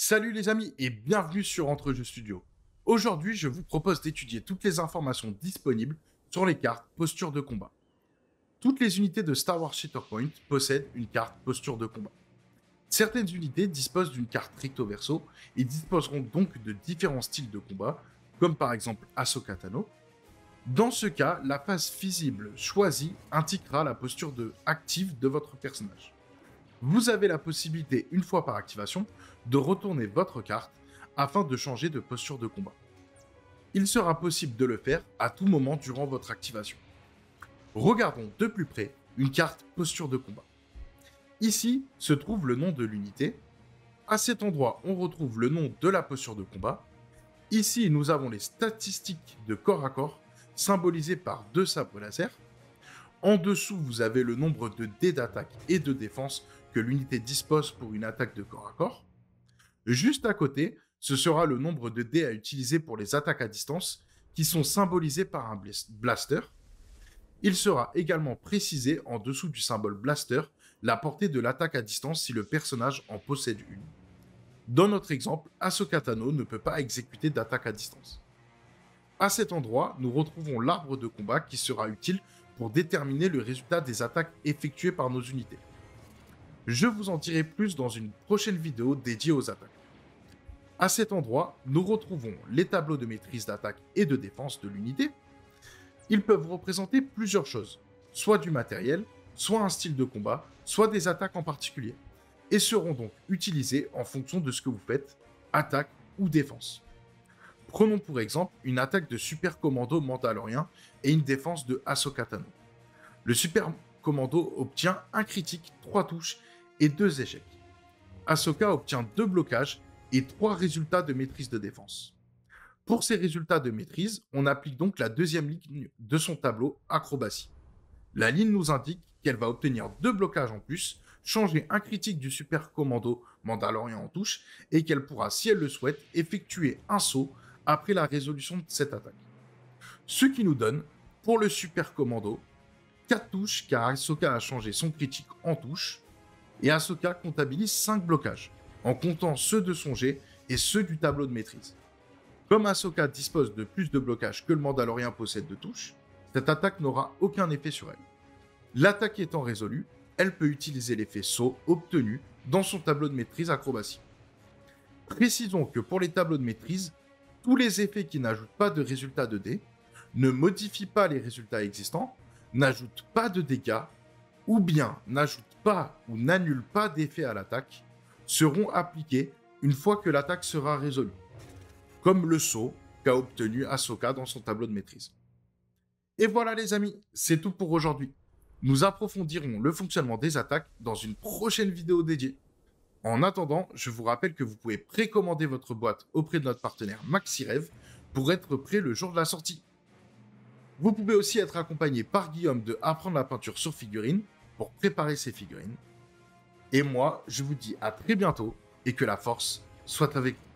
Salut les amis et bienvenue sur Entre-Jeux Studio. Aujourd'hui, je vous propose d'étudier toutes les informations disponibles sur les cartes posture de combat. Toutes les unités de Star Wars Shatterpoint possèdent une carte posture de combat. Certaines unités disposent d'une carte recto verso et disposeront donc de différents styles de combat, comme par exemple Ahsoka Tano. Dans ce cas, la phase visible choisie indiquera la posture active de votre personnage. Vous avez la possibilité, une fois par activation, de retourner votre carte afin de changer de posture de combat. Il sera possible de le faire à tout moment durant votre activation. Regardons de plus près une carte posture de combat. Ici se trouve le nom de l'unité. À cet endroit, on retrouve le nom de la posture de combat. Ici, nous avons les statistiques de corps à corps, symbolisées par deux sabres laser. En dessous, vous avez le nombre de dés d'attaque et de défense que l'unité dispose pour une attaque de corps à corps. Juste à côté, ce sera le nombre de dés à utiliser pour les attaques à distance, qui sont symbolisés par un blaster. Il sera également précisé en dessous du symbole blaster la portée de l'attaque à distance si le personnage en possède une. Dans notre exemple, Ahsoka Tano ne peut pas exécuter d'attaque à distance. À cet endroit, nous retrouvons l'arbre de combat qui sera utile pour déterminer le résultat des attaques effectuées par nos unités. Je vous en dirai plus dans une prochaine vidéo dédiée aux attaques. À cet endroit, nous retrouvons les tableaux de maîtrise d'attaque et de défense de l'unité. Ils peuvent représenter plusieurs choses, soit du matériel, soit un style de combat, soit des attaques en particulier, et seront donc utilisés en fonction de ce que vous faites, attaque ou défense. Prenons pour exemple une attaque de Super Commando Mandalorien et une défense de Ahsoka Tano. Le Super Commando obtient un critique, 3 touches et 2 échecs. Ahsoka obtient 2 blocages et 3 résultats de maîtrise de défense. Pour ces résultats de maîtrise, on applique donc la deuxième ligne de son tableau acrobatie. La ligne nous indique qu'elle va obtenir 2 blocages en plus, changer un critique du Super Commando Mandalorien en touche et qu'elle pourra, si elle le souhaite, effectuer un saut après la résolution de cette attaque. Ce qui nous donne, pour le Super Commando, 4 touches car Ahsoka a changé son critique en touche, et Ahsoka comptabilise 5 blocages, en comptant ceux de son jet et ceux du tableau de maîtrise. Comme Ahsoka dispose de plus de blocages que le Mandalorien possède de touches, cette attaque n'aura aucun effet sur elle. L'attaque étant résolue, elle peut utiliser l'effet saut obtenu dans son tableau de maîtrise acrobatie. Précisons que pour les tableaux de maîtrise, tous les effets qui n'ajoutent pas de résultats de dés, ne modifient pas les résultats existants, n'ajoutent pas de dégâts, ou bien n'ajoutent pas ou n'annulent pas d'effet à l'attaque, seront appliqués une fois que l'attaque sera résolue, comme le saut qu'a obtenu Ahsoka dans son tableau de maîtrise. Et voilà les amis, c'est tout pour aujourd'hui. Nous approfondirons le fonctionnement des attaques dans une prochaine vidéo dédiée. En attendant, je vous rappelle que vous pouvez précommander votre boîte auprès de notre partenaire MaxiRev pour être prêt le jour de la sortie. Vous pouvez aussi être accompagné par Guillaume de Apprendre la peinture sur figurine pour préparer ses figurines. Et moi, je vous dis à très bientôt et que la force soit avec vous.